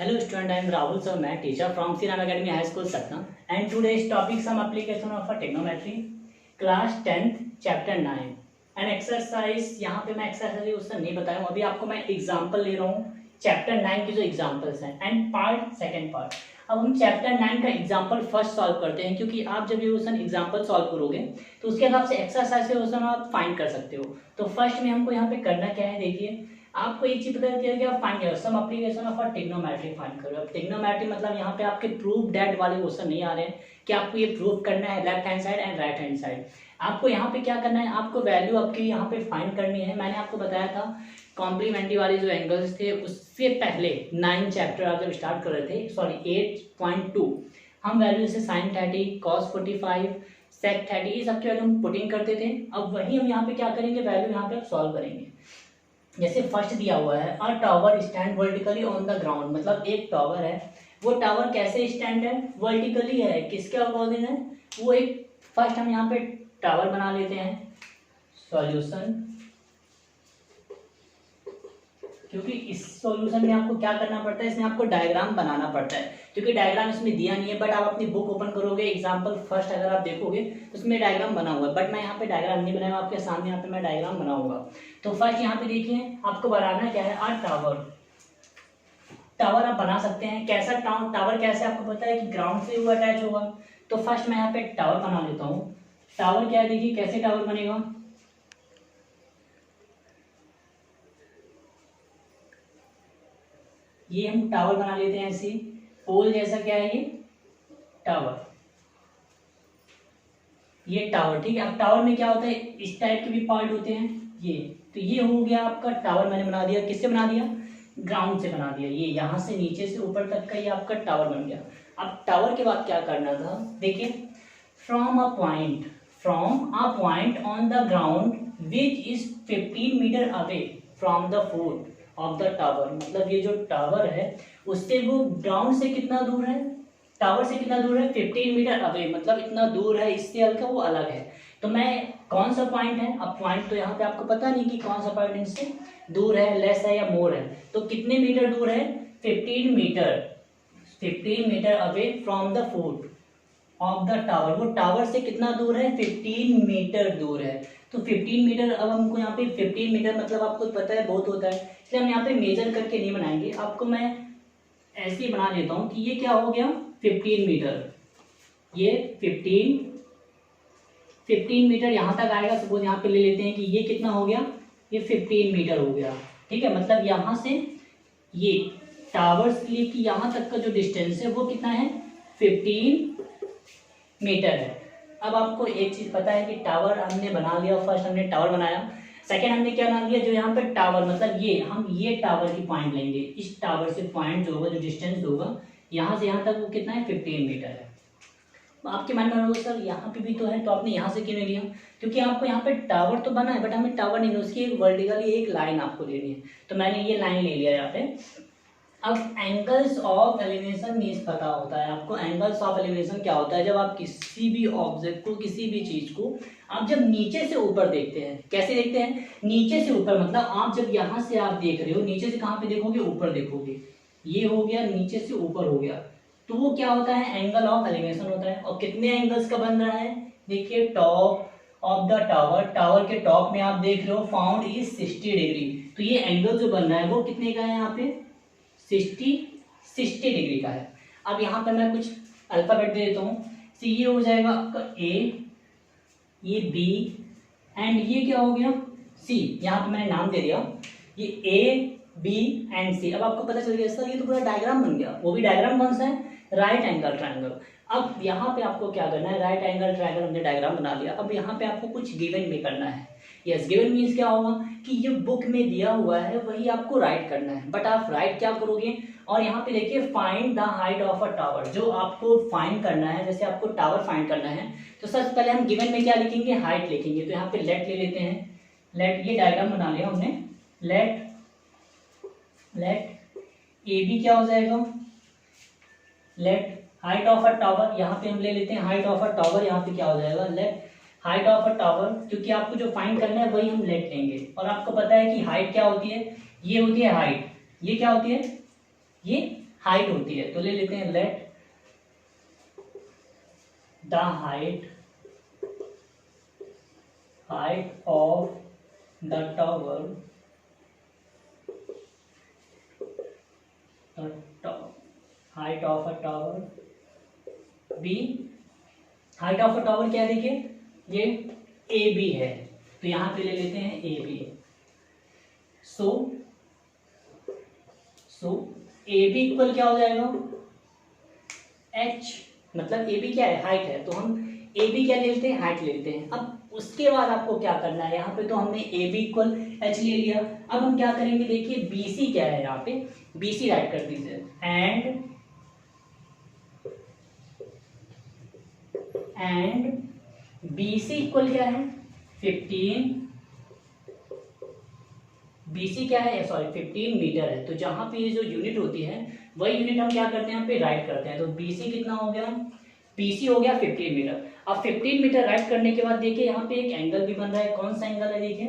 Hello student, I am Rahul sir, मैं teacher from Sri Ram Academy High School Satna and today's topic some application of a trigonometry class 10th chapter 9 and exercise। यहाँ पे मैं exercise उससे नहीं बताया हूँ, अभी आपको मैं एग्जांपल ले रहा हूँ चैप्टर 9 की जो एग्जांपल्स हैं एंड पार्ट सेकंड पार्ट। अब हम चैप्टर 9 का एग्जांपल फर्स्ट सॉल्व करते हैं, क्योंकि आप जब ये क्वेश्चन एग्जांपल सॉल्व करोगे तो उसके हिसाब से एक्सरसाइज से क्वेश्चन आप फाइंड कर सकते हो। तो फर्स्ट में हमको यहाँ पे करना क्या है, देखिए आपको एक चीज पता है कि आप फाइंड करो some application of a trigonometry find करो। अब ट्रिग्नोमेट्री मतलब यहाँ पे आपके प्रूफ दैट वाले क्वेश्चन नहीं आ रहे हैं कि आपको ये प्रूफ करना है left hand side and right hand side. आपको यहाँ पे क्या करना है, आपको वैल्यू आपकी यहाँ पे फाइंड करनी है। मैंने आपको बताया था कॉम्प्लीमेंट्री वाले जो एंगल्स थे उससे पहले 9 चैप्टर आप जब स्टार्ट कर रहे थे, सॉरी 8.2 हम वैल्यू से sin 30 cos 45 sec 30 ये सबकी वैल्यू हम पुटिंग करते थे। अब वही हम यहाँ पे क्या करेंगे, वैल्यू यहाँ पे सॉल्व करेंगे। जैसे फर्स्ट दिया हुआ है अ tower stand vertically on the ground, मतलब एक टावर है, वो टावर कैसे स्टैंड है, वर्टिकली है, किसके अकॉर्डिंग है, वो एक फर्स्ट हम यहाँ पे टावर बना लेते हैं। सॉल्यूशन, क्योंकि इस सॉल्यूशन में आपको क्या करना पड़ता है, इसमें आपको डायग्राम बनाना पड़ता है, क्योंकि डायग्राम इसमें दिया नहीं है। बट आप अपनी बुक ओपन करोगे एग्जांपल फर्स्ट अगर आप देखोगे तो उसमें डायग्राम बना हुआ है, बट मैं यहाँ पे डायग्राम नहीं बनाया, आपके सामने यहाँ पे मैं डायग्राम बनाऊंगा। तो फर्स्ट यहाँ पे देखिए आपको बनाना क्या है, आ टावर। टावर आप बना सकते हैं कैसा, टावर कैसे आपको पता है कि ग्राउंड से वो अटैच होगा। तो फर्स्ट मैं यहाँ पे टावर बना लेता हूँ। टावर क्या है, देखिए कैसे टावर बनेगा, ये हम टावर बना लेते हैं ऐसे पोल जैसा। क्या है ये टावर, ये टावर, ठीक है। अब टावर में क्या होता है, इस टाइप के भी पार्ट होते हैं ये। तो ये हो गया आपका टावर, मैंने बना दिया, किससे बना दिया, ग्राउंड से बना दिया। ये यहाँ से नीचे से ऊपर तक का ये आपका टावर बन गया। अब टावर के बाद क्या करना था, देखिए from a point on the ground which is 15 meter away from the foot of the tower, मतलब ये जो टावर है उससे वो ग्राउंड से कितना दूर है, टावर से कितना दूर है, 15 मीटर अवे, मतलब इतना दूर है, इससे हल्का वो अलग है। तो मैं कौन सा पॉइंट है, अब पॉइंट तो यहाँ पे आपको पता नहीं कि कौन सा पॉइंट इनसे दूर है, लेस है या मोर है। तो कितने मीटर दूर है, 15 meter away from the foot of the tower. वो टावर से कितना दूर है, 15 मीटर दूर है। तो 15 मीटर, अब हमको यहाँ पे 15 मीटर मतलब आपको पता है बहुत होता है, इसलिए हम यहाँ पे मेजर करके नहीं बनाएंगे, आपको मैं ऐसे ही बना लेता हूँ कि ये क्या हो गया 15 मीटर, ये 15 मीटर यहाँ तक आएगा। सपोज यहाँ पे ले लेते हैं कि ये कितना हो गया, ये 15 मीटर हो गया, ठीक है। मतलब यहाँ से ये टावर से लेके यहाँ तक का जो डिस्टेंस है वो कितना है, 15 मीटर है। अब आपको एक चीज पता है कि टावर हमने बना लिया, फर्स्ट हमने टावर बनाया, सेकंड हमने क्या बना लिया, जो यहाँ पे टावर मतलब ये हम ये टावर की पॉइंट लेंगे, इस टावर से पॉइंट जो होगा, जो डिस्टेंस होगा यहाँ से यहाँ तक वो कितना है, 15 मीटर है। आपके मन में होगा सर यहाँ पे भी तो है, तो आपने यहाँ से क्यों नहीं लिया, क्योंकि आपको यहाँ पे टावर तो बना है बट हमें टावर नहीं, उसकी एक वर्टिकली एक लाइन आपको लेनी है, तो मैंने ये लाइन ले लिया यहाँ पे। अब एंगल्स ऑफ एलिवेशन मीन्स पता होता है आपको, एंगल्स ऑफ एलिवेशन क्या होता है, जब आप किसी भी ऑब्जेक्ट को, किसी भी चीज को आप जब नीचे से ऊपर देखते हैं, कैसे देखते हैं, नीचे से ऊपर, मतलब आप जब यहाँ से आप देख रहे हो, नीचे से कहाँ पे देखोगे, ऊपर देखोगे, ये हो गया नीचे से ऊपर हो गया, तो वो क्या होता है, एंगल ऑफ एलिवेशन होता है। और कितने एंगल्स का बन रहा है, देखिए top of the tower, tower के टॉप में आप देख रहे हो फाउंड इज 60 डिग्री, तो ये एंगल जो बन रहा है वो कितने का है, यहाँ पे 60 डिग्री का है। अब यहाँ पे मैं कुछ अल्फाबेट दे देता हूँ, ये हो जाएगा आपका ए, ये बी एंड ये क्या हो गया सी, यहाँ पे मैंने नाम दे दिया, ये ए बी एंड सी। अब आपको पता चल गया सर ये तो पूरा डायग्राम बन गया, वो भी डायग्राम कौन सा है, राइट एंगल ट्रायंगल। अब यहाँ पे आपको क्या करना है, राइट एंगल ट्रायंगल हमने डायग्राम बना लिया, अब यहाँ पे आपको कुछ गिवन भी करना है। यस, गिवन मीन्स क्या होगा कि ये बुक में दिया हुआ है वही आपको राइट करना है, बट आप राइट क्या करोगे, और यहाँ पे देखिए find the height of a tower, जो आपको फाइंड करना है, जैसे आपको टावर फाइंड करना है तो सबसे पहले हम गिवन में क्या लिखेंगे, हाइट लिखेंगे। तो यहाँ पे लेट ले लेते हैं, लेट, ये डायग्राम बना लिया हमने, लेट ए बी क्या हो जाएगा, let height of a tower, यहाँ पे हम ले लेते हैं हाइट ऑफ अ टावर, यहाँ पे क्या हो जाएगा, let height of a tower, क्योंकि आपको जो फाइंड करना है वही हम लेट लेंगे। और आपको पता है कि हाइट क्या होती है, ये होती है हाइट, ये क्या होती है, ये हाइट होती है, तो ले लेते हैं let the height of the tower height of a tower be. Height of a tower क्या है, देखिए ये ए बी है, तो यहां पे ले लेते हैं A B. So A B equal क्या हो जाएगा, एच, मतलब ए बी क्या है, हाइट है, तो हम ए बी क्या ले लेते हैं, हाइट ले लेते हैं। अब उसके बाद आपको क्या करना है, यहाँ पे तो हमने ए बी इक्वल एच ले लिया। अब हम क्या करेंगे, देखिए बी सी क्या है, यहाँ पे बी सी राइट कर दीजिए। एंड बी सी इक्वल क्या है, 15, BC क्या है, सॉरी 15 मीटर है। तो जहां पे ये जो यूनिट होती है वही यूनिट हम क्या करते हैं, यहाँ पे राइट करते हैं। तो BC कितना हो गया, BC हो गया 15 मीटर। अब 15 मीटर राइट करने के बाद देखिए यहाँ पे एक एंगल भी बन रहा है। कौन सा एंगल है, देखिए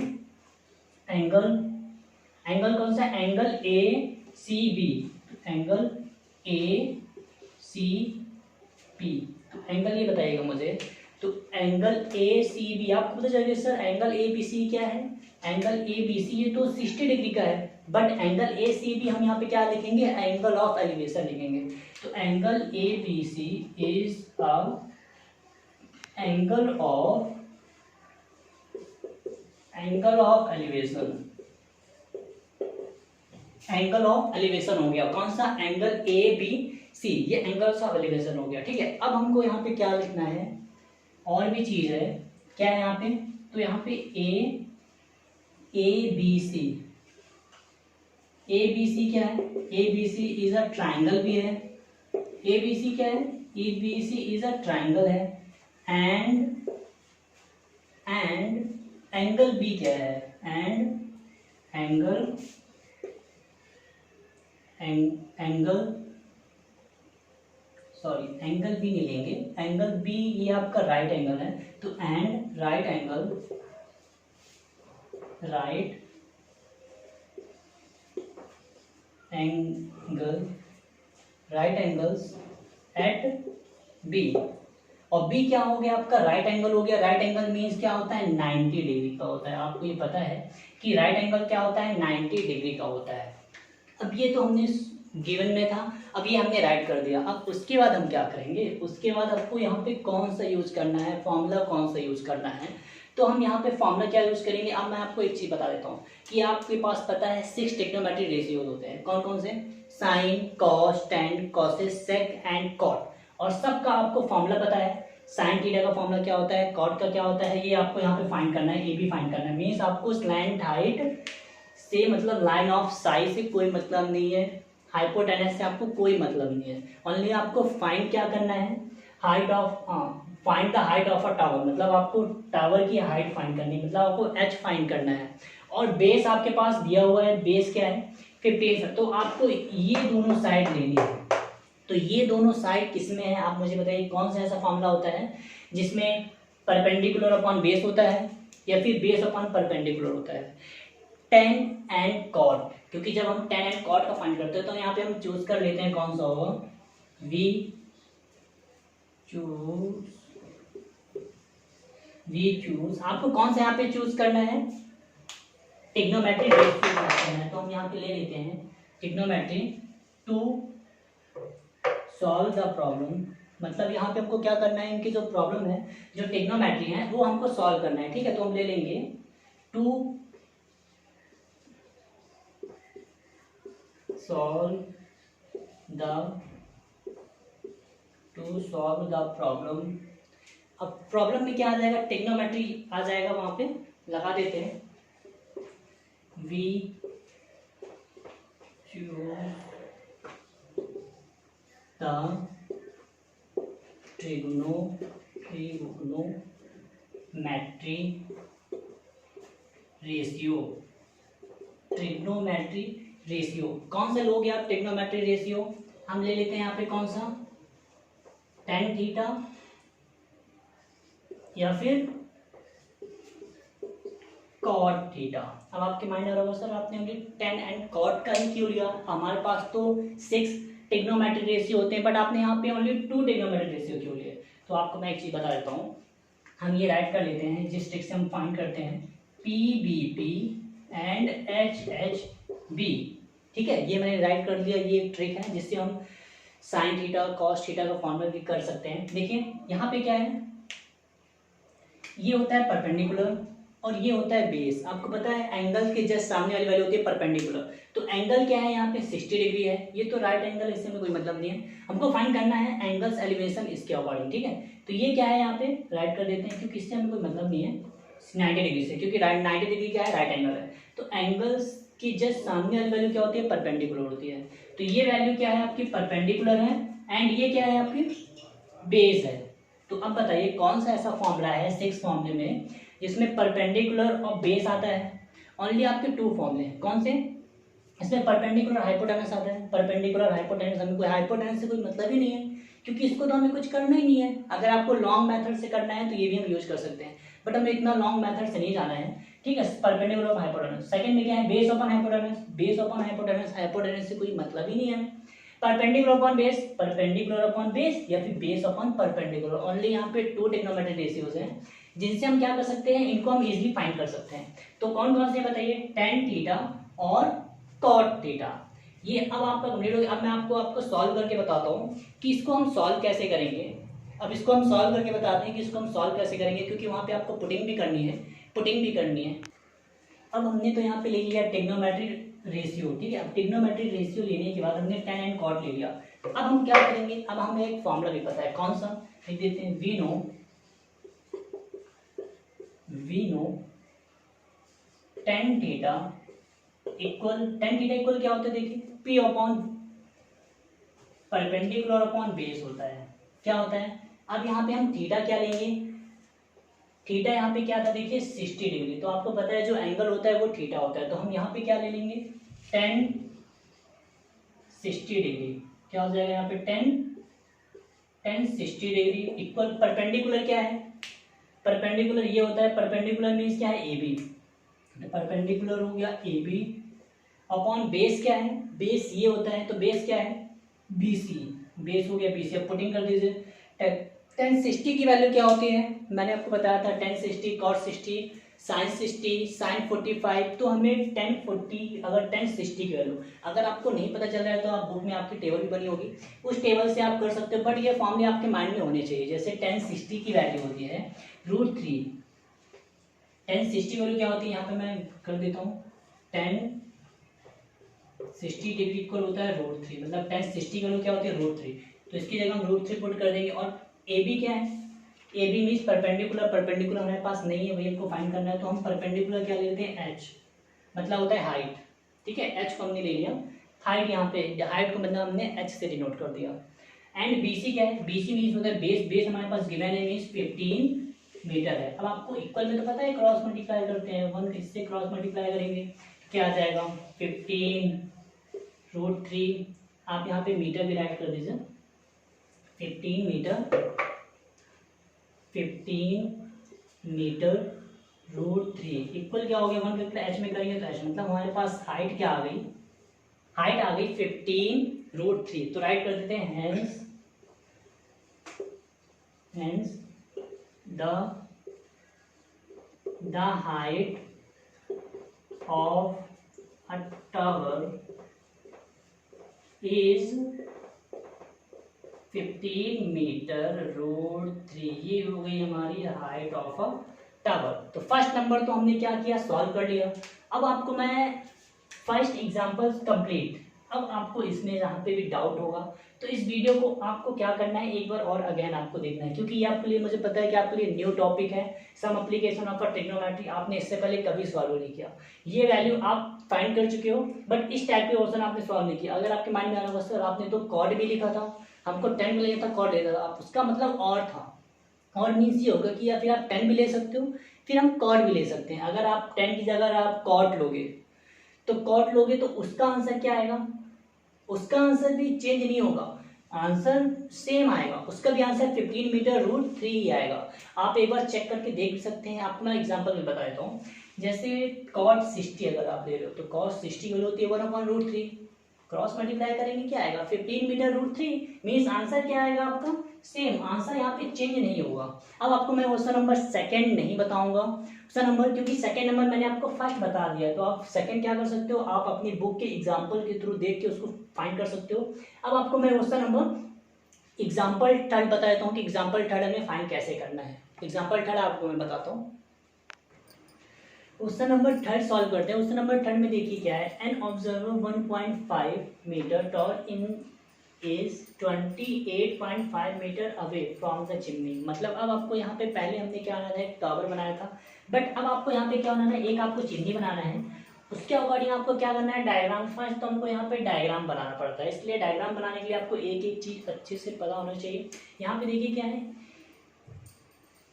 एंगल कौन सा, angle ACB, angle ACB, angle ये बताइएगा मुझे। तो एंगल ACB आपको पता चल गया सर, एंगल ABC क्या है, एंगल ABC ये तो 60 डिग्री का है, बट एंगल ACB हम यहाँ पे क्या लिखेंगे, एंगल ऑफ एलिवेशन लिखेंगे। तो angle ABC is a angle of elevation, angle of elevation हो गया। कौन सा, एंगल ABC, ये एंगल ऑफ एलिवेशन हो गया। ठीक है, अब हमको यहाँ पे क्या लिखना है, और भी चीज है, क्या है यहाँ पे, तो यहाँ पे ABC क्या है, ABC इज अ ट्राइंगल भी है, ABC क्या है, ABC इज अ ट्राइंगल है। एंड एंगल B क्या है, एंगल B नहीं लेंगे, एंगल B ये आपका राइट एंगल है। तो and right angles eight B। और B क्या हो गया आपका, राइट एंगल हो गया। राइट एंगल मीन्स क्या होता है, 90 डिग्री का होता है। आपको ये पता है कि राइट एंगल क्या होता है, 90 डिग्री का होता है। अब ये तो हमने गिवन में था, अब ये हमने राइट कर दिया। अब उसके बाद हम क्या करेंगे, उसके बाद आपको यहाँ पे कौन सा यूज करना है, फॉर्मूला कौन सा यूज करना है। तो हम यहाँ पे फॉर्मूला क्या यूज करेंगे। अब मैं आपको एक चीज बता देता हूँ कि आपके पास पता है 6 ट्रिग्नोमेट्रिक रेशियोज होते हैं। कौन कौन से, sine, cos, tan, cosec, sec and cot. और सबका आपको फॉर्मूला पता है। साइन थीटा का फॉर्मूला क्या होता है, कॉट का क्या होता है, ये आपको यहाँ पे फाइंड करना है, ये भी फाइंड करना है। मीन्स आपको स्लैंट हाइट से मतलब लाइन ऑफ साइड से कोई मतलब नहीं है, हाइपोटेनस से आपको कोई मतलब नहीं है। ओनली आपको फाइंड क्या करना है, find the height of a tower, मतलब आपको टावर की हाइट फाइंड करनी है, मतलब आपको h फाइंड करना है। और बेस आपके पास दिया हुआ है, बेस क्या है 15। तो आपको ये दोनों साइड लेनी है। तो ये दोनों साइड किसमें है, आप मुझे बताइए कौन सा ऐसा फॉर्मूला होता है जिसमें परपेंडिकुलर अपॉन बेस होता है या फिर बेस अपॉन परपेंडिकुलर होता है। टेन एंड कॉट, क्योंकि जब हम टेन एंड कॉट का फाइंड करते हैं तो यहाँ पे हम चूज कर लेते हैं कौन सा होगा, वी चूज। आपको कौन सा यहाँ पे चूज करना है, ट्रिग्नोमेट्रिक रेशियो करना है। तो हम यहाँ पे ले लेते हैं trigonometry to solve the problem. मतलब यहाँ पे हमको क्या करना है, इनकी जो प्रॉब्लम है, जो ट्रिग्नोमेट्री है वो हमको सॉल्व करना है। ठीक है, तो हम ले लेंगे टू सॉल्व द प्रॉब्लम। अब प्रॉब्लम में क्या आ जाएगा, ट्रिग्नोमेट्री आ जाएगा, वहां पे लगा देते हैं वी द ट्रिग्नोमेट्री रेशियो। कौन सा लोगे आप ट्रिग्नोमेट्री रेशियो, हम ले लेते हैं यहाँ पे कौन सा, टेन थीटा या फिर कॉट थीटा। अब आपके माइंड आ रहा होगा सर आपने हमने टेन एंड कॉट का ही क्यों लिया, हमारे पास तो 6 ट्रिग्नोमेट्रिक रेशियो होते हैं, बट आपने यहाँ पे ओनली 2 ट्रिग्नोमेट्रिक रेशियो क्यों लिए? तो आपको मैं एक चीज़ बता देता हूँ, हम ये राइट कर लेते हैं जिस ट्रिक से हम फाइंड करते हैं PBP एंड HHB। ठीक है, ये मैंने राइट कर दिया, ये एक ट्रिक है जिससे हम साइन थीटा कॉस थीटा का फॉर्मूला भी कर सकते हैं। देखिए यहाँ पे क्या है, ये होता है परपेंडिकुलर और ये होता है बेस। आपको पता है एंगल के जस्ट सामने वाली वैल्यू होती है परपेंडिकुलर, तो एंगल क्या है यहाँ पे 60 डिग्री है, ये तो राइट एंगल, इससे में कोई मतलब नहीं है। हमको फाइंड करना है एंगल्स एलिवेशन इसके अकॉर्डिंग। ठीक है, तो ये क्या है यहाँ पे राइट कर देते हैं क्योंकि इससे हमें कोई मतलब नहीं है 90 डिग्री से, क्योंकि राइट 90 डिग्री क्या है, राइट एंगल है। तो एंगल्स की जस्ट सामने वाली वैल्यू क्या होती है, परपेंडिकुलर होती है। तो ये वैल्यू क्या है आपकी, परपेंडिकुलर है, एंड ये क्या है आपकी बेस है। तो अब बताइए कौन सा ऐसा फॉर्मूला है 6 फॉर्मूले में जिसमें परपेंडिकुलर और बेस आता है? ओनली आपके 2 फॉर्मूले हैं। कौन से? इसमें परपेंडिकुलर हाइपोटेनस आता है। परपेंडिकुलर हाइपोटेनस, हमें कोई हाइपोटेनस से कोई मतलब ही नहीं है क्योंकि इसको तो हमें कुछ करना ही नहीं है। अगर आपको लॉन्ग मेथड से करना है तो ये भी हम यूज कर सकते हैं, बट हमें इतना लॉन्ग मेथड से नहीं जाना है। ठीक है, परपेंडिकुलर ऑफ हाइपोटेनस। सेकंड में क्या है, base upon hypotenuse. Base upon hypotenuse, hypotenuse से कोई मतलब ही नहीं है। Perpendicular upon base, perpendicular upon base, या फिर बेस अपॉन परपेंडिकुलर। ओनली यहाँ पे 2 ट्रिग्नोमेट्रिक रेशियोज हैं जिनसे हम क्या कर सकते हैं, इनको हम इजीली फाइंड कर सकते हैं। तो कौन कौन से बताइए, टेन थीटा और कॉट थीटा। ये अब आपका कंप्लीट हो गया। अब मैं आपको सॉल्व करके बताता हूँ कि इसको हम सॉल्व कैसे करेंगे। अब इसको हम सॉल्व करके बताते हैं कि इसको हम सॉल्व कैसे करेंगे, क्योंकि वहाँ पे आपको पुटिंग भी करनी है। अब हमने तो यहाँ पे ले लिया ट्रिग्नोमेट्रिक रेशियो। ठीक है, अब ट्रिग्नोमेट्रिक रेशियो लेने के बाद हमने टेन एंड कॉट ले लिया। अब हम क्या करेंगे, अब हमें एक फॉर्मूला भी पता है, कौन सा, लिख देते हैं, we know tan theta equal क्या होता है, देखिए P upon perpendicular upon base होता है। क्या होता है, अब यहाँ पे हम थीटा क्या लेंगे, थीटा यहाँ पे क्या था, देखिए 60 डिग्री। तो आपको पता है जो एंगल होता है वो थीटा होता है, तो हम यहाँ पे क्या ले लेंगे, 60 डिग्री। क्या हो जाएगा यहाँ पे 60 डिग्री इक्वल परपेंडिकुलर क्या है, परपेंडिकुलर ये होता है, परपेंडिकुलर मीन्स क्या है, AB। परपेंडिकुलर हो गया AB अपॉन बेस क्या है, बेस ये होता है, तो बेस क्या है, BC। बेस हो गया BC। अब पुटिंग कर दीजिए, tan 60 की वैल्यू क्या होती है, मैंने आपको बताया था tan 60 cos 60 sin 60 sin 45। तो हमें tan 40 अगर tan 60 की वैल्यू अगर आपको नहीं पता चल रहा है तो आप बुक में आपकी टेबल भी बनी होगी, उस टेबल से आप कर सकते हो, बट ये फॉर्मूले आपके माइंड में होने चाहिए। जैसे tan 60 की वैल्यू होती है √3। tan 60 वैल्यू क्या होती है, यहाँ पे मैं कर देता हूँ, tan 60 डिग्री इक्वल होता है √3, मतलब tan 60 की वैल्यू क्या होती है, √3। तो इसकी जगह हम √3 पुट कर देंगे। और AB क्या है, AB मीन्स परपेंडिकुलर हमारे पास नहीं है, वही हमको फाइंड करना है, तो हम परपेंडिकुलर क्या लेते हैं, H, मतलब होता है हाइट। ठीक है, H को हमने ले लिया, हाइट यहाँ पे हाइट को मतलब हमने H से डिनोट कर दिया। एंड BC क्या है, BC मीन्स होता है बेस। बेस हमारे पास गिवन है मीन्स 15 मीटर है। अब आपको इक्वल में तो पता है, क्रॉस मल्टीप्लाई करते हैं, 1 इससे क्रॉस मल्टीप्लाई करेंगे क्या आ जाएगा, 15√3। आप यहाँ पे मीटर भी राइट कर दीजिए, 15 मीटर √3 इक्वल क्या हो गया, 1 फैक्टर H में करेंगे तो H, मतलब हमारे पास हाइट क्या आ गई, हाइट आ गई 15√3। तो राइट कर देते हैं, hence the height of a tower is 15 meter √3। ये हो गई हमारी हाइट ऑफ अ टावर। तो फर्स्ट नंबर तो हमने क्या किया, सॉल्व कर लिया। अब आपको मैं फर्स्ट एग्जांपल्स कंप्लीट। अब आपको इसमें जहाँ पे भी डाउट होगा तो इस वीडियो को आपको क्या करना है, एक बार और अगेन आपको देखना है, क्योंकि ये आपके लिए, मुझे पता है कि आपके लिए न्यू टॉपिक है, सम एप्लीकेशन ऑफ ट्रिग्नोमेट्री। आपने इससे पहले कभी सॉल्व नहीं किया, ये वैल्यू आप फाइंड कर चुके हो, बट इस टाइप के क्वेश्चन आपने सॉल्व नहीं किया। अगर आपके माइंड में आ रहा होगा सर आपने तो कॉर्ड भी लिखा था, हमको 10 भी लिखा था, कॉर्ड लिखा था, उसका मतलब और था। और मीन्स ये होगा कि या फिर आप 10 भी ले सकते हो, फिर हम कॉर्ड भी ले सकते हैं। अगर आप 10 की जगह आप कॉर्ड लोगे तो उसका आंसर क्या आएगा, उसका आंसर भी चेंज नहीं होगा, आंसर सेम आएगा, उसका भी आंसर 15 मीटर √3 ही आएगा। आप एक बार चेक करके देख सकते हैं। आपको मैं एग्जांपल में बता देता हूँ, जैसे cos 60 अगर आप ले रहे हो तो cos 60 की वैल्यू होती है 1/√3, क्रॉस मल्टीप्लाई करेंगे क्या आएगा 15 मीटर रूट 3 मीन्स आंसर क्या आएगा आपका सेम आंसर, यहाँ पे चेंज नहीं होगा। अब आपको मैं क्वेश्चन नंबर सेकंड नहीं बताऊंगा, क्वेश्चन नंबर, क्योंकि सेकंड नंबर मैंने आपको फर्स्ट बता दिया, तो आप सेकंड क्या कर सकते हो, आप अपनी बुक के एग्जाम्पल के थ्रू देख के उसको फाइंड कर सकते हो। अब आपको मैं क्वेश्चन नंबर एग्जाम्पल थर्ड बता देता हूँ कि एग्जाम्पल थर्ड हमें फाइंड कैसे करना है। एग्जाम्पल थर्ड आपको मैं बताता हूँ। क्वेश्चन नंबर थर्ड सॉल्व करते हैं। क्वेश्चन नंबर थर्ड में देखिए क्या है, an observer 1.5 meter tall in is 28.5 meter away from the chimney. मतलब अब आपको यहाँ पे पहले हमने क्या बनाना था, एक टावर बनाया था, बट अब आपको यहाँ पे क्या बनाना है, एक आपको चिमनी बनाना है। उसके अकॉर्डिंग आपको क्या करना है, डायग्राम फर्स्ट तो हमको यहाँ पे डायग्राम बनाना पड़ता है, इसलिए डायग्राम बनाने के लिए आपको एक एक चीज़ अच्छे से पता होना चाहिए। यहाँ पे देखिए क्या है,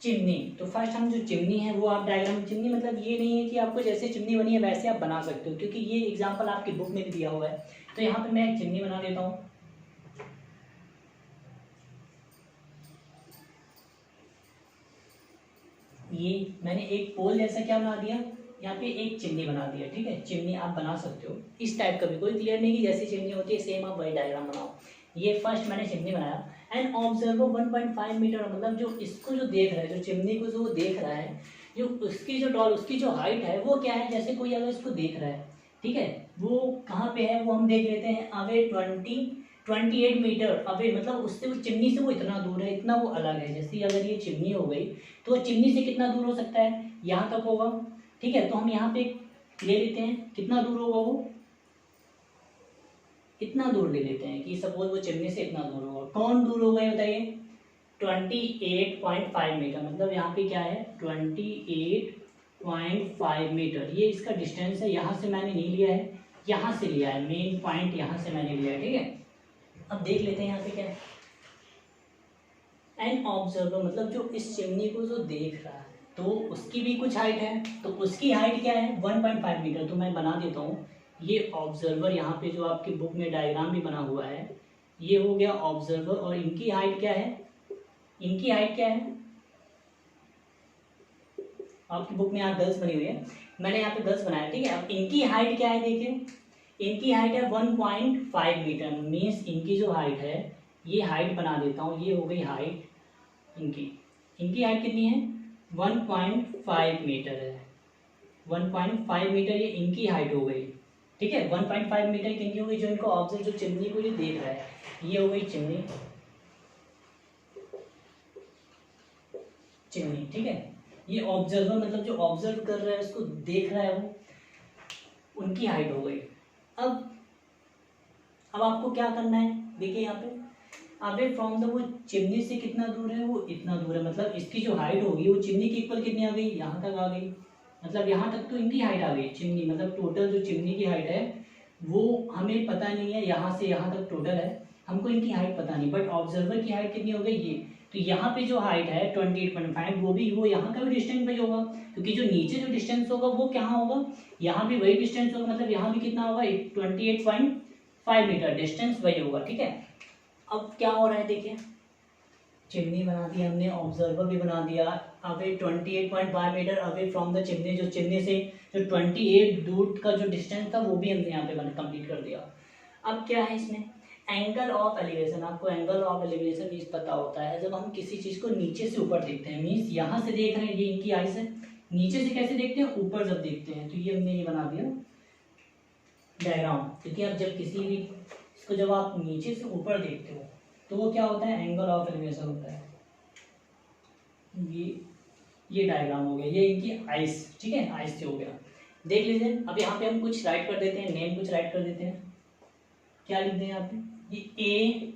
चिमनी, तो फर्स्ट हम जो चिमनी है वो आप डायग्राम, चिमनी मतलब ये नहीं है कि आपको जैसे चिमनी बनी है वैसे आप बना सकते हो, क्योंकि ये एग्जांपल आपकी बुक में भी दिया हुआ है। तो यहाँ पे मैं एक चिमनी बना देता हूँ। ये मैंने एक पोल जैसा क्या बना दिया, यहाँ पे एक चिमनी बना दिया, ठीक है। चिमनी आप बना सकते हो इस टाइप का भी, कोई क्लियर नहीं कि जैसी चिमनी होती है सेम आप वही डायग्राम बनाओ। ये फर्स्ट मैंने चिमनी बनाया। एंड ऑब्जर्वर 1.5 मीटर, मतलब जो इसको जो देख रहा है, जो चिमनी को जो देख रहा है, जो उसकी जो टॉल, उसकी जो हाइट है वो क्या है, जैसे कोई अगर इसको देख रहा है, ठीक है, वो कहाँ पे है वो हम देख लेते हैं, अवे 28 मीटर अवे, मतलब उससे वो चिमनी से वो इतना दूर है, इतना वो अलग है। जैसे अगर ये चिमनी हो गई तो चिमनी से कितना दूर हो सकता है, यहाँ तक होगा, ठीक है। तो हम यहाँ पे ले लेते हैं कितना दूर होगा वो, इतना दूर ले लेते हैं कि सपोज वो चिमनी से इतना दूर होगा। कौन दूर होगा ये बताइए, 28.5 मीटर, मतलब यहाँ पे क्या है 28.5 मीटर, ये इसका डिस्टेंस है। यहाँ से मैंने नहीं लिया है, यहाँ से लिया है, मेन पॉइंट यहाँ से मैंने लिया है, ठीक है। अब देख लेते हैं यहाँ पे क्या है, एन ऑब्जर्वर मतलब जो इस चिमनी को जो देख रहा है, तो उसकी भी कुछ हाइट है, तो उसकी हाइट क्या है 1.5 मीटर। तो मैं बना देता हूँ, ये ऑब्जर्वर यहाँ पे जो आपकी बुक में डायग्राम भी बना हुआ है, ये हो गया ऑब्जर्वर, और इनकी हाइट क्या है, इनकी हाइट क्या है, आपकी बुक में यहाँ गर्ल्स बनी हुई है, मैंने यहाँ पे गर्ल्स बनाया, ठीक है। अब इनकी हाइट क्या है, देखिए इनकी हाइट है 1.5 मीटर, मीन्स इनकी जो हाइट है, ये हाइट बना देता हूँ, ये हो गई हाइट इनकी, इनकी हाइट कितनी है 1.5 मीटर है, 1.5 मीटर ये इनकी हाइट हो गई, ठीक है। 1.5 मीटर कितनी हो गई, जो इनको ऑब्जर्व, जो चिमनी को ये देख रहा है, ये हो गई चिमनी, चिमनी, ठीक है। ये ऑब्जर्वर मतलब जो ऑब्जर्व कर रहा है, उसको देख रहा है वो, उनकी हाइट हो गई। अब आपको क्या करना है, देखिए यहाँ पे अबे फ्रॉम द, वो चिमनी से कितना दूर है, वो इतना दूर है, मतलब इसकी जो हाइट होगी वो चिमनी की इक्वल कितनी आ गई, यहाँ तक आ गई, मतलब यहाँ तक तो इनकी हाइट आ गई चिमनी, मतलब टोटल जो चिमनी की हाइट है वो हमें पता नहीं है, यहाँ से यहाँ तक टोटल है, हमको इनकी हाइट पता नहीं, बट ऑब्जर्वर की हाइट कितनी हो गई ये, तो यहाँ पे जो हाइट है 28.5, वो यहाँ का भी डिस्टेंस वही होगा, क्योंकि जो नीचे जो डिस्टेंस होगा वो क्या होगा, यहाँ भी वही डिस्टेंस होगा, मतलब यहाँ भी कितना होगा 28.5 मीटर, डिस्टेंस वही होगा, ठीक है। अब क्या हो रहा है, देखिए चिमनी बना दी हमने, ऑब्जर्वर भी बना दिया, away 28.5 meter away from the chimney, जो चिमनी से जो 28 दूर का जो डिस्टेंस था वो भी हमने यहाँ पे कंप्लीट कर दिया। अब क्या है इसमें, एंगल ऑफ एलिवेशन, आपको एंगल ऑफ एलिवेशन मीन्स पता होता है, जब हम किसी चीज़ को नीचे से ऊपर देखते हैं, मीन्स यहाँ से देख रहे हैं, ये इनकी आइस है, नीचे से कैसे देखते हैं, ऊपर जब देखते हैं, तो ये हमने ये बना दिया डायग्राम, क्योंकि अब जब किसी भी इसको जब आप नीचे से ऊपर देखते हो तो वो क्या होता है, एंगल ऑफ एलिवेशन होता है। ये डायग्राम हो गया, ये इनकी आइस, ठीक है, आइस से हो गया। देख लीजिए, अब यहाँ पे हम कुछ राइट कर देते हैं, नेम कुछ राइट कर देते हैं, क्या लिखते हैं यहाँ पे, ये ए,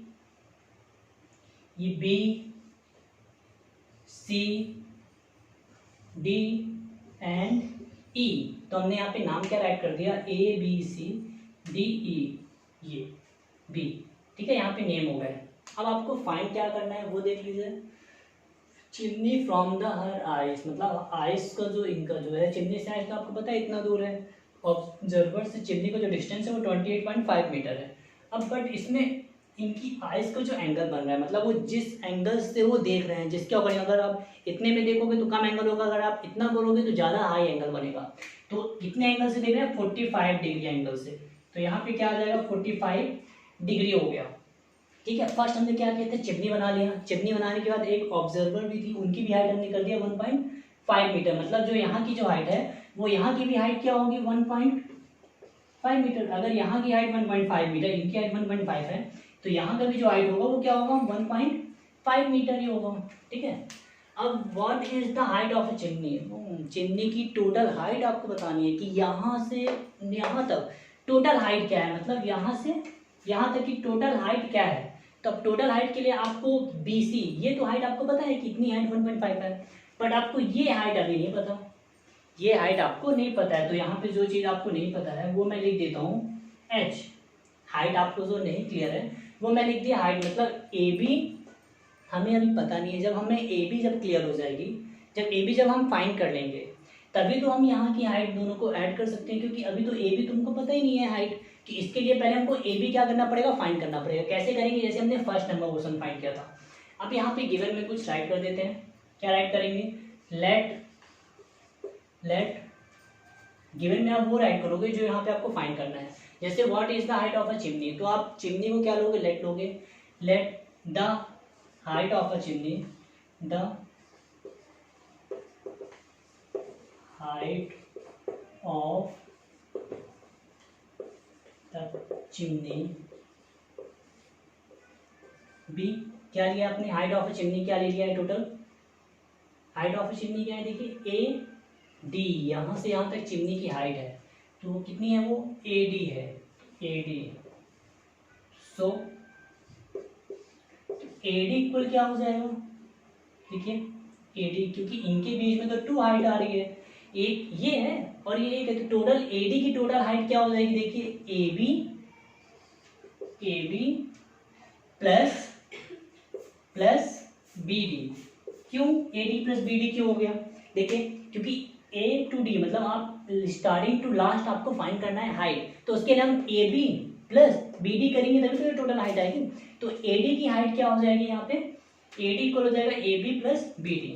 ये बी, सी, डी एंड ई, तो हमने यहाँ पे नाम क्या राइट कर दिया, ए बी सी डी ई, ये बी, ठीक है, यहाँ पे नेम हो गए। अब आपको फाइंड क्या करना है वो देख लीजिए, chimney from the her ice, मतलब आइस का जो इनका जो है, चिमनी से आइस का आपको पता है इतना दूर है, ऑब्जर्वर से चिमनी का जो डिस्टेंस है वो 28.5 मीटर है। अब बट इसमें इनकी आइस का जो एंगल बन रहा है, मतलब वो जिस एंगल से वो देख रहे हैं, जिसके अकॉर्डिंग अगर आप इतने में देखोगे तो कम एंगल होगा, अगर आप इतना करोगे तो ज़्यादा हाई एंगल बनेगा। तो कितने एंगल से देख रहे हैं, 45 डिग्री एंगल से, तो यहाँ पे क्या आ जाएगा 45 डिग्री हो गया। ठीक है, फर्स्ट हमने क्या किया था, चिमनी बना लिया। चिमनी बनाने के बाद एक ऑब्जर्वर भी थी, उनकी भी हाइट हमने कर दिया 1.5 मीटर। मतलब जो यहाँ की जो हाइट है वो यहाँ की भी हाइट क्या होगी 1.5 मीटर। अगर यहाँ की हाइट 1.5 मीटर, इनकी हाइट 1.5 है, तो यहाँ का भी जो हाइट होगा वो क्या होगा 1.5 मीटर ही होगा। ठीक है, अब what is the height of a chimney. Chimney की टोटल हाइट आपको बतानी है कि यहाँ से यहाँ तक टोटल हाइट क्या है, मतलब यहाँ से यहाँ तक की टोटल हाइट क्या है। तो अब टोटल हाइट के लिए आपको BC, ये तो हाइट आपको पता है कितनी हाइट 1.5 है, बट आपको ये हाइट अभी नहीं पता, ये हाइट आपको नहीं पता है। तो यहाँ पे जो चीज़ आपको नहीं पता है वो मैं लिख देता हूँ H। हाइट आपको जो नहीं क्लियर है वो मैं लिख दिया हाइट, मतलब AB हमें अभी पता नहीं है। जब हमें AB जब क्लियर हो जाएगी, जब AB जब हम फाइंड कर लेंगे तभी तो हम यहाँ की हाइट दोनों को ऐड कर सकते हैं, क्योंकि अभी तो AB तुमको पता ही नहीं है हाइट, कि इसके लिए पहले हमको AB क्या करना पड़ेगा, फाइंड करना पड़ेगा। कैसे करेंगे, जैसे हमने फर्स्ट नंबर क्वेश्चन फाइंड किया था। अब यहाँ पे गिवन में कुछ राइट कर देते हैं। क्या राइट करेंगे, लेट गिवन में आप वो राइट करोगे जो यहाँ पे आपको फाइंड करना है। जैसे what is the height of a chimney, तो आप चिमनी को क्या लोगे, लेट लोगे। Let the height of a chimney, the height of the chimney be. क्या लिया आपने, हाइट ऑफ अ चिमनी क्या ले लिया है, total height of a chimney क्या है, देखिए AD, यहाँ से यहाँ तक चिमनी की हाइट है, तो वो कितनी है, वो AD है, AD। सो AD इक्वल क्या हो जाएगा, देखिए AD, क्योंकि इनके बीच में तो 2 हाइट आ रही है, एक ये है और ये एक है, तो टोटल AD की टोटल हाइट क्या हो जाएगी, देखिए AB प्लस BD। क्यों AD प्लस BD क्यों हो गया, देखिए क्योंकि A टू D, मतलब आप स्टार्टिंग टू लास्ट आपको फाइंड करना है हाइट, तो उसके लिए हम AB प्लस BD करेंगे तभी तो टोटल हाइट आएगी। तो AD की हाइट क्या हो जाएगी, यहाँ पे AD इक्वल हो जाएगा AB प्लस BD।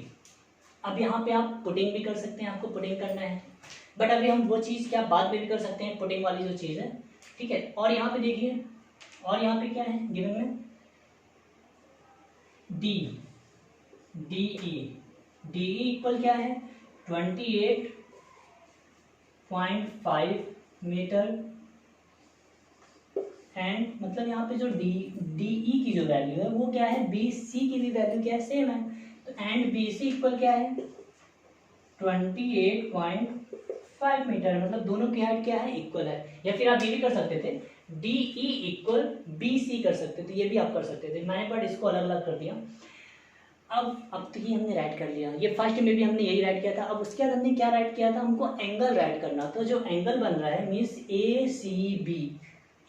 अब यहाँ पे आप पुटिंग भी कर सकते हैं, आपको पुटिंग करना है, बट अभी हम वो चीज़ क्या बाद में भी कर सकते हैं, पुटिंग वाली जो चीज़ है। ठीक है, और यहाँ पे देखिए, और यहाँ पे क्या है गिवन में, DE इक्वल क्या है 28.5 मीटर। एंड मतलब यहाँ पे जो DE की जो वैल्यू है वो क्या है, BC की भी वैल्यू क्या है, सेम है। तो एंड BC इक्वल क्या है 28.5 मीटर, मतलब दोनों की हाइट क्या है, इक्वल है। या फिर आप ये भी कर सकते थे DE इक्वल BC कर सकते थे, ये भी आप कर सकते थे, मैंने बट इसको अलग अलग कर दिया। अब तो ये हमने राइट कर लिया, ये फर्स्ट में भी हमने यही राइट किया था। अब उसके बाद हमने क्या राइट किया था, हमको एंगल राइट करना। तो जो एंगल बन रहा है मीन्स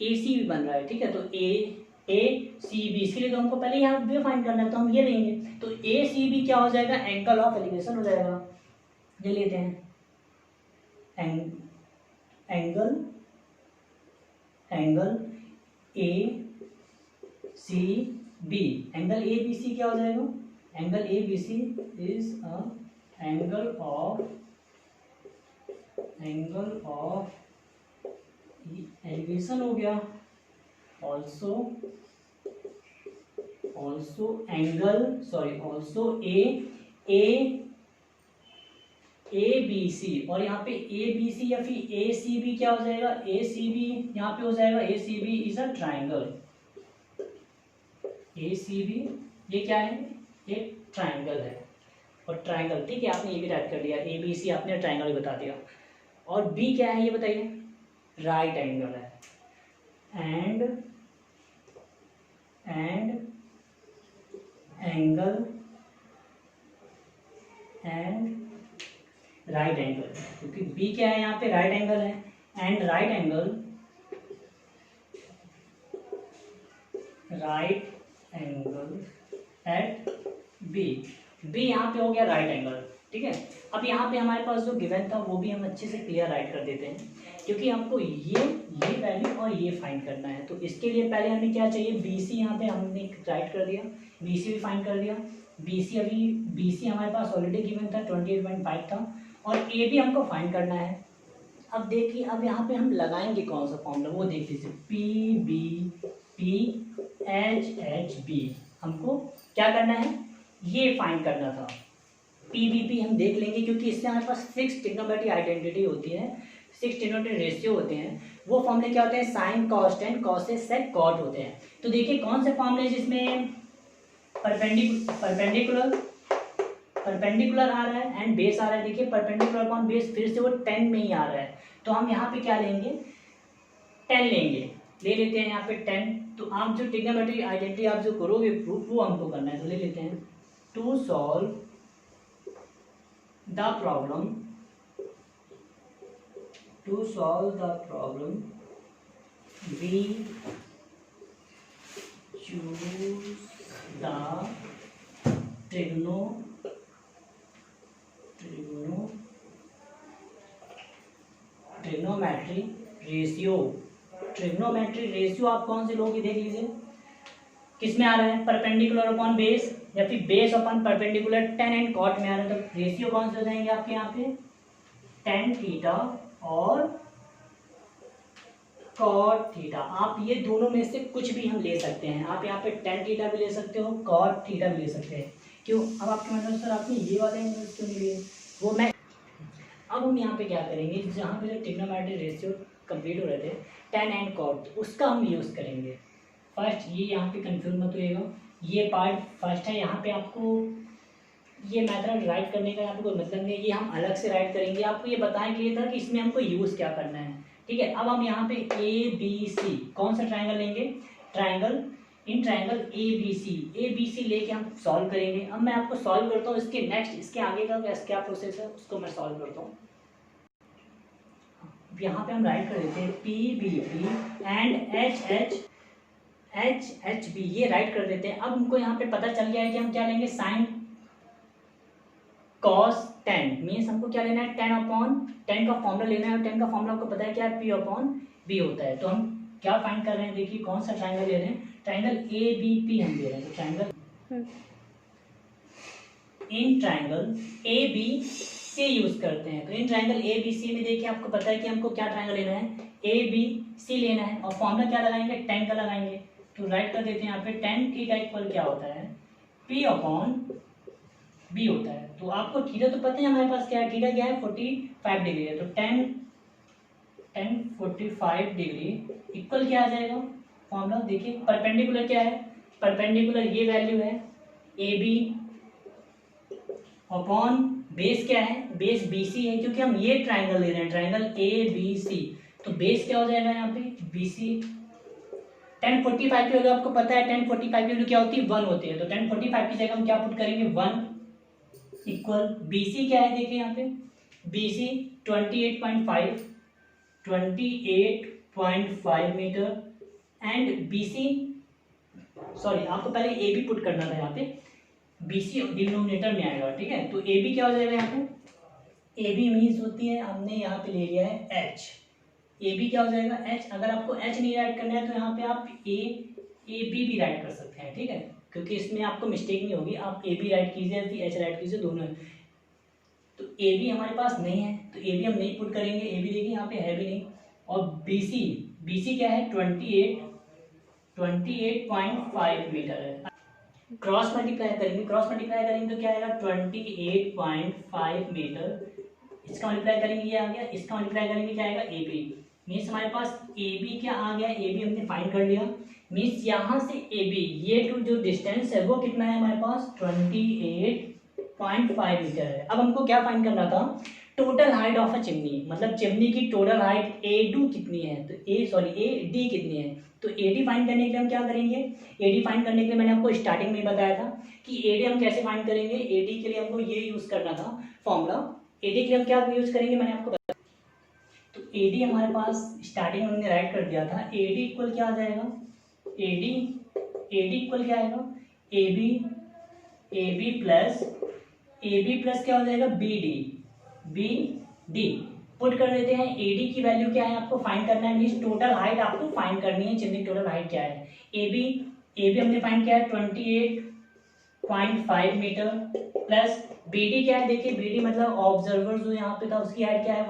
ACB बन रहा है। ठीक है, तो ACB, इसके लिए तो हमको पहले यहाँ भी फाइंड करना है, तो हम ये लेंगे। तो ACB क्या हो जाएगा, एंगल ऑफ एलिवेशन हो जाएगा। ये लेते हैं एंगल ACB, एंगल ABC क्या हो जाएगा, angle ABC is angle of elevation हो गया। ऑल्सो ABC, और यहाँ पे ABC या फिर ACB क्या हो जाएगा, ACB यहाँ पे हो जाएगा ACB is a triangle. ACB ये क्या है, एक ट्राइंगल है, और ट्राइंगल, ठीक है आपने ये भी राइट कर लिया, ABC आपने ट्राइंगल बता दिया। और B क्या है ये बताइए, राइट एंगल है। And angle and right angle, क्योंकि B क्या है यहाँ पे, राइट एंगल है। And right angle at B यहाँ पे हो गया राइट एंगल। ठीक है, अब यहाँ पे हमारे पास जो गिवन था वो भी हम अच्छे से क्लियर राइट कर देते हैं, क्योंकि हमको ये वैल्यू और ये फाइंड करना है। तो इसके लिए पहले हमें क्या चाहिए, BC यहाँ पे हमने राइट कर दिया, BC भी फाइंड कर दिया। BC हमारे पास ऑलरेडी गिवन था 28.5 था, और AB हमको फाइंड करना है। अब देखिए, अब यहाँ पे हम लगाएंगे कौन सा फॉर्मूला वो देख लीजिए, P B P H H B. हमको क्या करना है, ये फाइंड करना था। पी बी पी हम देख लेंगे क्योंकि इससे हमारे पास 6 ट्रिग्नोमेट्रिक आइडेंटिटी होती है, 6 ट्रिग्नोमेट्रिक रेशियो होते हैं। वो फॉर्मूले क्या होते हैं, sine cos tan cosec sec cot होते हैं। तो देखिए कौन से फॉर्मूले जिसमें परपेंडिकुलर आ रहा है एंड बेस आ रहा है। देखिए परपेंडिकुलर अपॉन बेस फिर से वो 10 में ही आ रहा है, तो हम यहाँ पे क्या लेंगे, 10 लेंगे, ले लेते हैं यहाँ पे 10। तो आप जो ट्रिग्नोमेट्रिक आइडेंटिटी आप जो करोगे प्रूफ वो हमको करना है, तो ले लेते हैं। To solve the problem we choose the trigonometric ratio आप कौन से लोगे देख लीजिए, किस में आ रहा है, परपेंडिकुलर अपॉन बेस या फिर base upon perpendicular, tan and cot में आ रहा है। तो रेशियो कौन से हो जाएंगे आपके यहाँ पे, टेन थीटा और कॉट थीटा। आप ये दोनों में से कुछ भी हम ले सकते हैं। आप यहाँ पे टेन थीटा भी ले सकते हो, कॉट थीटा भी ले सकते हैं। क्यों, अब आपके मतलब सर आपने ये वाले एंगल क्यों नहीं लिए, वो मैं अब हम यहाँ पे क्या करेंगे, जहाँ पे जो ट्रिग्नोमेट्रिक रेशियो कंप्लीट हो रहे थे टेन एंड कॉट, उसका हम यूज़ करेंगे। फर्स्ट ये यहाँ पे कंफ्यूज मत होइएगा, ये पार्ट फर्स्ट है। यहाँ पे आपको ये मेथड राइट करने का यहाँ पे कोई मतलब नहीं है, ये हम अलग से राइट करेंगे। आपको ये बताने के लिए था कि इसमें हमको यूज़ क्या करना है, ठीक है। अब हम यहाँ पे ए बी सी कौन सा ट्राइंगल लेंगे, ट्राइंगल ए बी सी लेके हम सॉल्व करेंगे। अब मैं आपको सॉल्व करता हूँ, इसके नेक्स्ट इसके आगे का क्या प्रोसेस है उसको मैं सॉल्व करता हूँ। यहाँ पे हम राइट कर देते हैं P B P and H H B, ये राइट कर देते हैं। अब हमको यहाँ पे पता चल गया है कि हम क्या लेंगे, साइन कॉस 10 मीन्स हमको क्या लेना है, 10 का फॉर्मूला लेना है। और 10 का फॉर्मूला आपको पता है क्या है, पी अपॉन बी होता है। तो हम क्या फाइंड कर रहे हैं, देखिए कौन सा ट्राइंगल ले रहे हैं, ट्राइंगल ए बी पी हम ले रहे हैं। तो triangle A B C use करते हैं। तो इन ट्राइंगल ए बी सी में देखिए आपको पता है कि हमको क्या ट्राइंगल लेना है, ए बी सी लेना है। और फॉर्मूला क्या लगाएंगे, 10 का लगाएंगे। तो राइट कर देते हैं यहाँ पे, 10 थीटा इक्वल क्या होता है, पी अपॉन बी होता है। तो आपको थीटा तो पता है हमारे पास क्या है, थीटा क्या है 45 डिग्री है। तो 10 45 डिग्री इक्वल क्या आ जाएगा, फॉर्मूला देखिए परपेंडिकुलर क्या है, परपेंडिकुलर ये वैल्यू है ए बी अपॉन बेस क्या है, बेस बी सी है, क्योंकि हम ये ट्राइंगल ले रहे हैं, ट्राइंगल ए बी सी। तो बेस क्या हो जाएगा यहाँ पे, बी सी। 1045 की वैल्यू आपको पता है, 1045 की वैल्यू क्या होती है, 1 होती है। तो 1045 की जगह हम क्या पुट करेंगे, 1 इक्वल बी सी क्या है, देखिए यहाँ पे B C 28.5 meter and B C, sorry आपको पहले ए बी पुट करना था यहाँ पे, बी सी डिनोमिनेटर में आएगा, ठीक है। तो ए बी क्या हो जाएगा यहाँ पे, ए बी मीन्स होती है, हमने यहाँ पे ले लिया है एच, ए बी क्या हो जाएगा एच। अगर आपको एच नहीं राइट करना है तो यहाँ पे आप ए बी भी राइट कर सकते हैं, ठीक है, क्योंकि इसमें आपको मिस्टेक नहीं होगी। आप ए बी राइट कीजिए फिर एच राइट कीजिए, दोनों है। तो ए बी हमारे पास नहीं है तो ए बी हम नहीं पुट करेंगे, ए बी देखिए यहाँ पे है भी नहीं। और बी सी क्या है 28.5 मीटर है। क्रॉस मल्टीप्लाई करेंगे तो क्या आएगा 28.5 मीटर। इसका मल्टीप्लाई करेंगे ये आ गया, इसका मल्टीप्लाई करेंगे क्या आएगा ए बी। मीन्स हमारे पास ए बी क्या आ गया, ए बी हमने फाइंड कर लिया। मीन्स यहाँ से ए बी ये जो डिस्टेंस है वो कितना है हमारे पास 28.5 मीटर है। अब हमको क्या फाइंड करना था, total height of a chimney, मतलब चिमनी की टोटल हाइट ए डू कितनी है, तो ए डी कितनी है। तो ए डी फाइंड करने के लिए हम क्या करेंगे, ए डी फाइंड करने के लिए मैंने आपको स्टार्टिंग में बताया था कि ए डी हम कैसे फाइंड करेंगे। ए डी के लिए हमको ये यूज़ करना था फॉर्मूला। ए डी के लिए हम क्या यूज़ करेंगे मैंने आपको बताया। तो ए डी हमारे पास स्टार्टिंग में हमने राइट कर दिया था, ए डी इक्वल क्या आ जाएगा, ए डी इक्वल क्या आएगा, ए बी प्लस क्या हो जाएगा बी डी पुट कर देते हैं। ए डी की वैल्यू क्या है आपको फाइंड करना है, मीन्स टोटल हाइट आपको फाइंड करनी है, चिमनी टोटल हाइट क्या है। ए बी हमने फाइंड किया है 28.5 मीटर प्लस बी डी क्या है, देखिए बी डी मतलब ऑब्जर्वर जो यहाँ पे था उसकी हाइट क्या है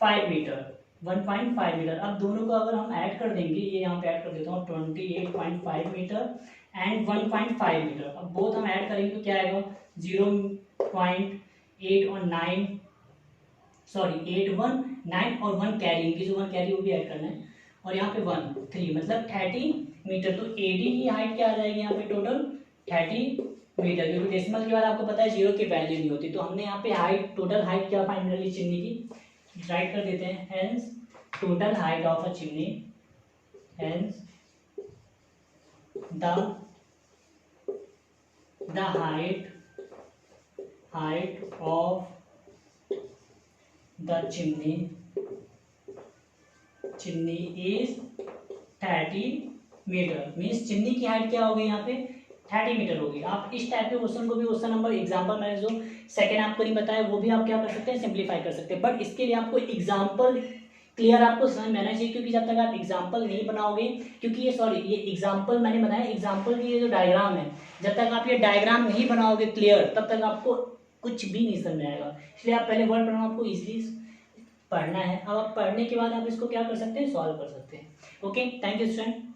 5 मीटर, 1.5 मीटर। अब दोनों को अगर हम ऐड कर देंगे, ये यहाँ पे ऐड कर देता हूँ 28.5 मीटर एंड 1.5 मीटर। अब बोथ हम ऐड करेंगे तो क्या आएगा 0.8 और 9, सॉरी 8 1 9 और 1 कैरी, इनकी जो 1 कैरी वो भी ऐड करना है, और यहाँ पे 1 3 मतलब 30 मीटर। तो एडी की हाइट क्या आ जाएगी यहाँ पे टोटल 30 मीटर, क्योंकि डेसिमल के बाद आपको पता है जीरो की वैल्यू नहीं होती। तो हमने यहाँ पे हाइट, टोटल हाइट क्या फाइंड कर ली चिमनी की, राइट कर देते हैं। Hence total height of a chimney, hence the height of the chimney is 30 meter. Means chimney की हाइट क्या होगी यहाँ पे 30 मीटर होगी। आप इस टाइप के क्वेश्चन को भी क्वेश्चन नंबर एग्जाम्पल मैंने जो सेकंड आपको नहीं बताया वो भी आप क्या कर सकते हैं, सिंप्लीफाई कर सकते हैं। बट इसके लिए आपको एग्जाम्पल क्लियर आपको समझ में आना चाहिए, क्योंकि जब तक आप एग्जाम्पल नहीं बनाओगे, क्योंकि ये एग्जाम्पल मैंने बताया, एग्जाम्पल की ये जो डायग्राम है, जब तक आप ये डायग्राम नहीं बनाओगे क्लियर, तब तक आपको कुछ भी नहीं समझ में आएगा। इसलिए आप पहले वर्ड बनाओ, आपको इजीली पढ़ना है। अब आप पढ़ने के बाद आप इसको क्या कर सकते हैं, सॉल्व कर सकते हैं। Okay, thank you student.